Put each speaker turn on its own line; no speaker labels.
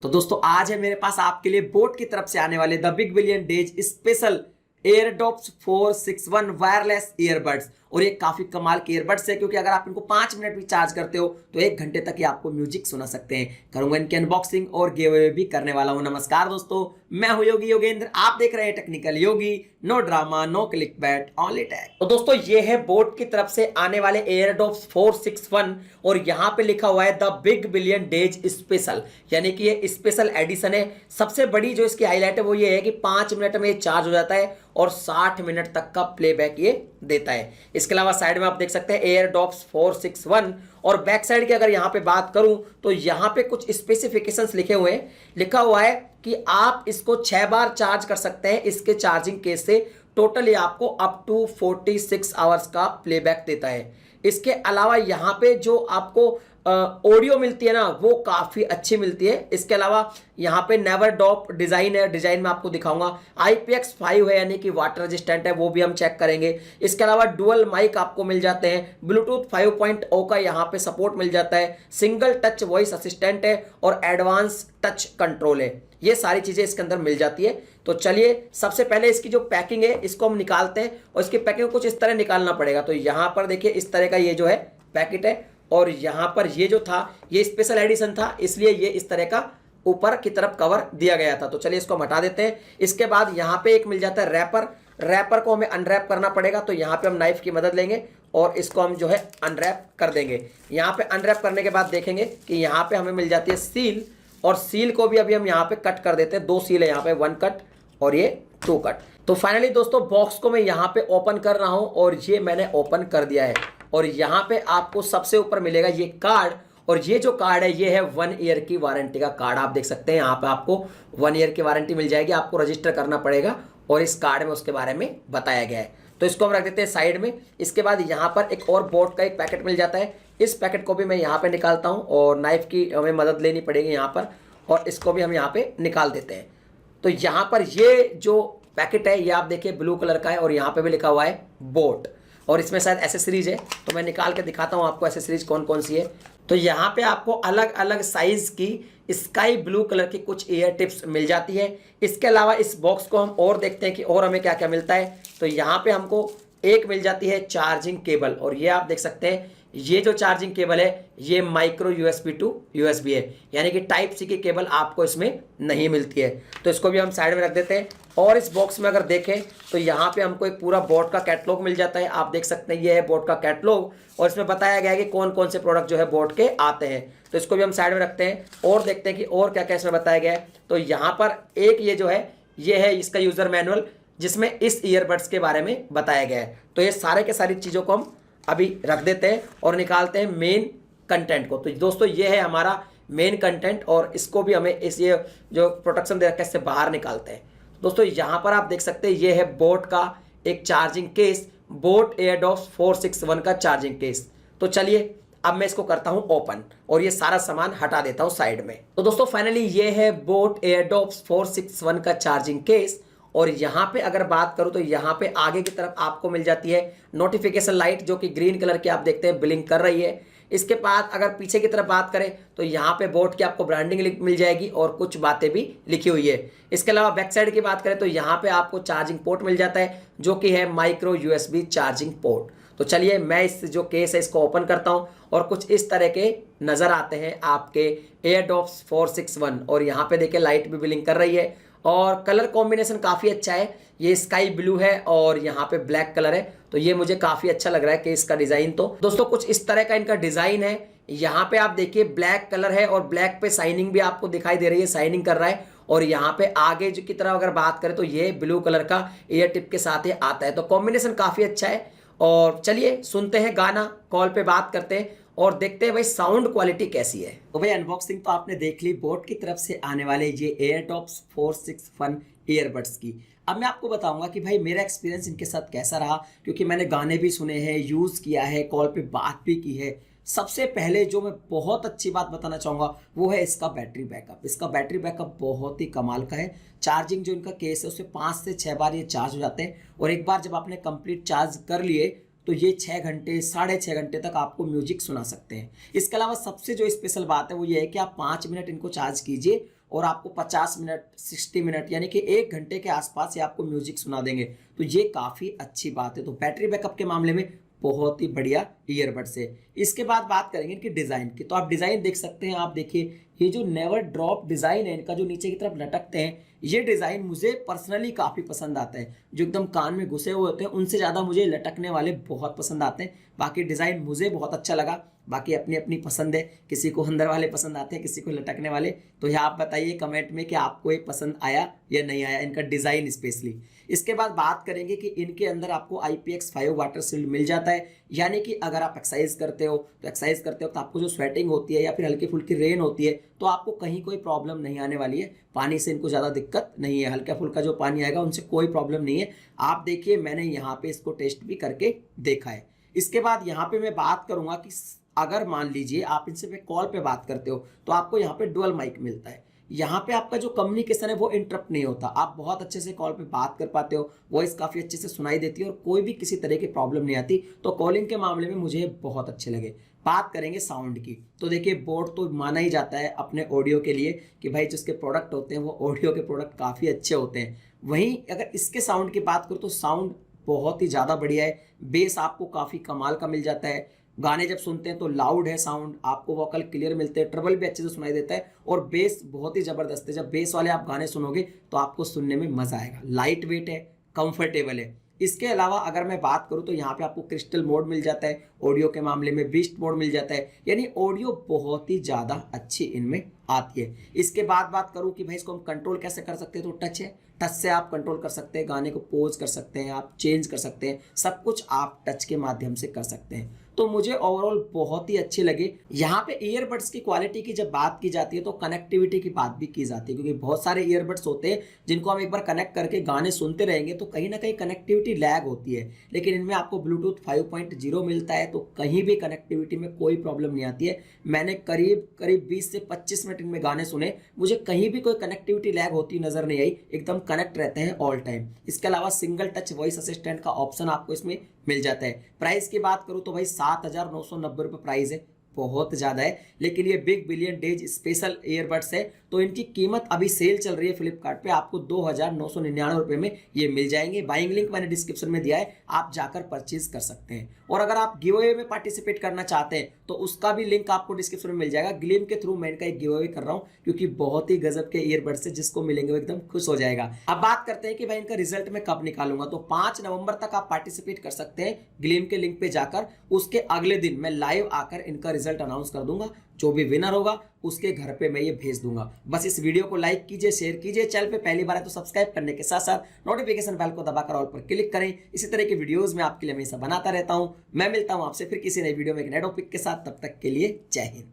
तो दोस्तों आज है मेरे पास आपके लिए बोट की तरफ से आने वाले the big billion days special Airdopes 461 wireless earbuds. और ये काफी कमाल के ईयरबड्स है क्योंकि अगर आप इनको 5 मिनट भी चार्ज करते हो तो 1 घंटे तक ही आपको म्यूजिक सुना सकते हैं। करूंगा इनकी अनबॉक्सिंग और गिव अवे भी करने वाला हूं। नमस्कार दोस्तों, मैं हूं योगी योगेंद्र, आप देख रहे हैं technical Yogi. No drama no clickbait only tag. तो दोस्तों ये है बोट की तरफ से आने वाले एयरडॉप्स 461 और यहाँ पे लिखा हुआ है the big billion days special, यानी कि ये स्पेशल एडिशन है। सबसे बड़ी जो इसकी हाईलाइट है वो ये है कि 5 मिनट में चार्ज हो जाता है और 60 मिनट तक का प्लेबैक ये देता है। इसके अलावा साइड में आप देख सकते हैं एयरडॉप्स 461 और बैक साइड की अगर यहाँ पे बात करूं तो यहाँ पे कुछ स्पेसिफिकेशंस लिखे हुए हैं। लिखा हुआ है कि आप इसको 6 बार चार्ज कर सकते हैं इसके चार्जिंग केस से। टोटली आपको अप टू 46 आवर्स का प्लेबैक देता है। इसके अलावा यहाँ पे जो आपको ऑडियो मिलती है ना वो काफ़ी अच्छी मिलती है। इसके अलावा यहाँ पे नेवर ड्रॉप डिज़ाइन है, डिज़ाइन में आपको दिखाऊंगा। IPX5 है यानी कि वाटर रेजिस्टेंट है, वो भी हम चेक करेंगे। इसके अलावा डुअल माइक आपको मिल जाते हैं, ब्लूटूथ 5.0 का यहाँ पे सपोर्ट मिल जाता है, सिंगल टच वॉइस असिस्टेंट है और एडवांस टच कंट्रोल है। ये सारी चीज़ें इसके अंदर मिल जाती है। तो चलिए सबसे पहले इसकी जो पैकिंग है इसको हम निकालते हैं और इसकी पैकिंग कुछ इस तरह निकालना पड़ेगा। तो यहाँ पर देखिए इस तरह का ये जो है पैकेट है और यहाँ पर ये जो था ये स्पेशल एडिशन था, इसलिए ये इस तरह का ऊपर की तरफ कवर दिया गया था। तो चलिए इसको हम हटा देते हैं। इसके बाद यहाँ पे एक मिल जाता है रैपर। रैपर को हमें अनरैप करना पड़ेगा, तो यहाँ पे हम नाइफ की मदद लेंगे और इसको हम जो है अनरैप कर देंगे। यहाँ पे अनरैप करने के बाद देखेंगे कि यहाँ पे हमें मिल जाती है सील और सील को भी अभी हम यहाँ पे कट कर देते हैं। 2 सील है यहाँ पे, 1 कट और ये 2 कट। तो फाइनली दोस्तों बॉक्स को मैं यहाँ पे ओपन कर रहा हूँ और ये मैंने ओपन कर दिया है। और यहाँ पे आपको सबसे ऊपर मिलेगा ये कार्ड और ये जो कार्ड है ये है 1 ईयर की वारंटी का कार्ड। आप देख सकते हैं यहाँ पे आपको 1 ईयर की वारंटी मिल जाएगी। आपको रजिस्टर करना पड़ेगा और इस कार्ड में उसके बारे में बताया गया है। तो इसको हम रख देते हैं साइड में। इसके बाद यहाँ पर एक और बोट का एक पैकेट मिल जाता है। इस पैकेट को भी मैं यहाँ पे निकालता हूँ और नाइफ की हमें मदद लेनी पड़ेगी यहाँ पर और इसको भी हम यहाँ पे निकाल देते हैं। तो यहाँ पर ये जो पैकेट है ये आप देखिए ब्लू कलर का है और यहाँ पे भी लिखा हुआ है बोट और इसमें शायद एसेसरीज है। तो मैं निकाल के दिखाता हूँ आपको एसेसरीज कौन कौन सी है। तो यहाँ पे आपको अलग अलग साइज की स्काई ब्लू कलर की कुछ ईयर टिप्स मिल जाती है। इसके अलावा इस बॉक्स को हम और देखते हैं कि और हमें क्या क्या मिलता है। तो यहाँ पे हमको एक मिल जाती है चार्जिंग केबल और ये आप देख सकते हैं ये जो चार्जिंग केबल है ये माइक्रो USB टू USB है, यानी कि टाइप C की केबल आपको इसमें नहीं मिलती है। तो इसको भी हम साइड में रख देते हैं। और इस बॉक्स में अगर देखें तो यहाँ पे हमको एक पूरा बोट का कैटलॉग मिल जाता है। आप देख सकते हैं ये है बोट का कैटलॉग और इसमें बताया गया है कि कौन कौन से प्रोडक्ट जो है बोट के आते हैं। तो इसको भी हम साइड में रखते हैं और देखते हैं कि और क्या क्या इसमें बताया गया है। तो यहाँ पर एक ये जो है ये है इसका यूज़र मैनुअल जिसमें इस ईयरबड्स के बारे में बताया गया है। तो ये सारे के सारी चीज़ों को हम अभी रख देते हैं और निकालते हैं मेन कंटेंट को। तो दोस्तों ये है हमारा मेन कंटेंट और इसको भी हमें इस ये जो प्रोटेक्शन दे रखा है इससे बाहर निकालते हैं। दोस्तों यहाँ पर आप देख सकते हैं ये है बोट का एक चार्जिंग केस, बोट एयरडॉप्स 461 का चार्जिंग केस। तो चलिए अब मैं इसको करता हूँ ओपन और ये सारा सामान हटा देता हूँ साइड में। तो दोस्तों फाइनली ये है बोट एयरडॉप्स 461 का चार्जिंग केस और यहाँ पे अगर बात करूँ तो यहाँ पे आगे की तरफ आपको मिल जाती है नोटिफिकेशन लाइट जो कि ग्रीन कलर की आप देखते हैं ब्लिंक कर रही है। इसके बाद अगर पीछे की तरफ बात करें तो यहाँ पे बोट की आपको ब्रांडिंग मिल जाएगी और कुछ बातें भी लिखी हुई है। इसके अलावा बैक साइड की बात करें तो यहाँ पे आपको चार्जिंग पोर्ट मिल जाता है जो कि है माइक्रो USB चार्जिंग पोर्ट। तो चलिए मैं इस जो केस है इसको ओपन करता हूँ और कुछ इस तरह के नज़र आते हैं आपके एयरडॉप्स 461 और यहाँ पे देखिए लाइट भी ब्लिंक कर रही है और कलर कॉम्बिनेशन काफ़ी अच्छा है। ये स्काई ब्लू है और यहाँ पे ब्लैक कलर है, तो ये मुझे काफ़ी अच्छा लग रहा है कि इसका डिज़ाइन। तो दोस्तों कुछ इस तरह का इनका डिज़ाइन है। यहाँ पे आप देखिए ब्लैक कलर है और ब्लैक पे शाइनिंग भी आपको दिखाई दे रही है, शाइनिंग कर रहा है। और यहाँ पे आगे जो की तरफ अगर बात करें तो ये ब्लू कलर का ईयर टिप के साथ ही आता है। तो कॉम्बिनेशन काफ़ी अच्छा है। और चलिए सुनते हैं गाना, कॉल पे बात करते हैं और देखते हैं भाई साउंड क्वालिटी कैसी है। तो भाई अनबॉक्सिंग तो आपने देख ली बोट की तरफ से आने वाले ये एयरडॉप्स 461 ईयरबड्स की। अब मैं आपको बताऊंगा कि भाई मेरा एक्सपीरियंस इनके साथ कैसा रहा, क्योंकि मैंने गाने भी सुने हैं, यूज़ किया है, कॉल पे बात भी की है। सबसे पहले जो मैं बहुत अच्छी बात बताना चाहूँगा वो है इसका बैटरी बैकअप। इसका बैटरी बैकअप बहुत ही कमाल का है। चार्जिंग जो इनका केस है उससे 5 से 6 बार ये चार्ज हो जाते हैं और एक बार जब आपने कंप्लीट चार्ज कर लिए तो ये 6 घंटे 6.5 घंटे तक आपको म्यूजिक सुना सकते हैं। इसके अलावा सबसे जो स्पेशल बात है वो ये है कि आप 5 मिनट इनको चार्ज कीजिए और आपको 50 मिनट 60 मिनट यानी कि 1 घंटे के आसपास ये आपको म्यूजिक सुना देंगे। तो ये काफ़ी अच्छी बात है। तो बैटरी बैकअप के मामले में बहुत ही बढ़िया ईयरबड्स है। इसके बाद बात करेंगे इनकी डिज़ाइन की। तो आप डिज़ाइन देख सकते हैं, आप देखिए ये जो नेवर ड्रॉप डिज़ाइन है इनका, जो नीचे की तरफ लटकते हैं, ये डिज़ाइन मुझे पर्सनली काफ़ी पसंद आता है। जो एकदम कान में घुसे हुए होते हैं उनसे ज़्यादा मुझे लटकने वाले बहुत पसंद आते हैं। बाकी डिज़ाइन मुझे बहुत अच्छा लगा। बाकी अपनी अपनी पसंद है, किसी को अंदर वाले पसंद आते हैं, किसी को लटकने वाले। तो ये आप बताइए कमेंट में कि आपको ये पसंद आया या नहीं आया, इनका डिज़ाइन स्पेशली। इसके बाद बात करेंगे कि इनके अंदर आपको IPX5 वाटर शील्ड मिल जाता है, यानी कि अगर आप एक्सरसाइज करते हो तो एक्सरसाइज करते हो तो आपको जो स्वेटिंग होती है या फिर हल्की फुल्की रेन होती है तो आपको कहीं कोई प्रॉब्लम नहीं आने वाली है। पानी से इनको ज़्यादा दिक्कत नहीं है, हल्का फुल्का जो पानी आएगा उनसे कोई प्रॉब्लम नहीं है। आप देखिए मैंने यहाँ पे इसको टेस्ट भी करके देखा है। इसके बाद यहाँ पे मैं बात करूँगा कि अगर मान लीजिए आप इनसे पे कॉल पे बात करते हो तो आपको यहाँ पे डुअल माइक मिलता है। यहाँ पे आपका जो कम्युनिकेशन है वो इंटरप्ट नहीं होता, आप बहुत अच्छे से कॉल पे बात कर पाते हो, वॉइस काफ़ी अच्छे से सुनाई देती है और कोई भी किसी तरह की प्रॉब्लम नहीं आती। तो कॉलिंग के मामले में मुझे बहुत अच्छे लगे। बात करेंगे साउंड की, तो देखिए बोट तो माना ही जाता है अपने ऑडियो के लिए कि भाई जिसके प्रोडक्ट होते हैं वो ऑडियो के प्रोडक्ट काफ़ी अच्छे होते हैं। वहीं अगर इसके साउंड की बात करूँ तो साउंड बहुत ही ज़्यादा बढ़िया है। बेस आपको काफ़ी कमाल का मिल जाता है। गाने जब सुनते हैं तो लाउड है साउंड, आपको वोकल क्लियर मिलते हैं, ट्रबल भी अच्छे से सुनाई देता है और बेस बहुत ही ज़बरदस्त है। जब बेस वाले आप गाने सुनोगे तो आपको सुनने में मज़ा आएगा। लाइट वेट है, कंफर्टेबल है। इसके अलावा अगर मैं बात करूं तो यहाँ पे आपको क्रिस्टल मोड मिल जाता है, ऑडियो के मामले में बीस्ट मोड मिल जाता है, यानी ऑडियो बहुत ही ज़्यादा अच्छी इनमें आती है। इसके बाद बात करूं कि भाई इसको हम कंट्रोल कैसे कर सकते हैं, तो टच है, टच से आप कंट्रोल कर सकते हैं, गाने को पॉज कर सकते हैं, आप चेंज कर सकते हैं, सब कुछ आप टच के माध्यम से कर सकते हैं। तो मुझे ओवरऑल बहुत ही अच्छे लगे। यहाँ पे ईयरबड्स की क्वालिटी की जब बात की जाती है तो कनेक्टिविटी की बात भी की जाती है, क्योंकि बहुत सारे ईयरबड्स होते हैं जिनको हम एक बार कनेक्ट करके गाने सुनते रहेंगे तो कहीं ना कहीं कनेक्टिविटी लैग होती है, लेकिन इनमें आपको ब्लूटूथ 5.0 मिलता है तो कहीं भी कनेक्टिविटी में कोई प्रॉब्लम नहीं आती है। मैंने करीब 20 से 25 मिनट इनमें गाने सुने, मुझे कहीं भी कोई कनेक्टिविटी लैग होती नजर नहीं आई, एकदम कनेक्ट रहते हैं ऑल टाइम। इसके अलावा सिंगल टच वॉइस असिस्टेंट का ऑप्शन आपको इसमें मिल जाता है। प्राइस की बात करूं तो भाई 7,990 रुपये प्राइस है, बहुत ज़्यादा है, लेकिन ये big billion days special earbuds है तो इनकी कीमत अभी सेल चल रही है फ्लिपकार्ट पे, आपको 2,999 रुपये में ये मिल जाएंगे। बाइंग लिंक मैंने डिस्क्रिप्शन में दिया है, आप जाकर परचेज कर सकते हैं। और अगर आप गिव अवे में पार्टिसिपेट करना चाहते हैं तो उसका भी लिंक आपको डिस्क्रिप्शन में मिल जाएगा। ग्लिम के थ्रू मैं इनका एक गिव अवे कर रहा हूँ क्योंकि बहुत ही गजब के ईयरबड्स है, जिसको मिलेंगे वो एकदम खुश हो जाएगा। अब बात करते हैं कि भाई इनका रिजल्ट मैं कब निकालूंगा, तो 5 नवंबर तक आप पार्टिसिपेट कर सकते हैं ग्लिम के लिंक पे जाकर। उसके अगले दिन मैं लाइव आकर इनका रिजल्ट अनाउंस कर दूंगा, जो भी विनर होगा उसके घर पे मैं ये भेज दूंगा। बस इस वीडियो को लाइक कीजिए, शेयर कीजिए, चैनल पे पहली बार है तो सब्सक्राइब करने के साथ साथ नोटिफिकेशन बेल को दबाकर ऑल पर क्लिक करें। इसी तरह की वीडियोस मैं आपके लिए हमेशा बनाता रहता हूं। मैं मिलता हूं आपसे फिर किसी नई वीडियो में एक नए टॉपिक के साथ, तब तक के लिए जय हिंद।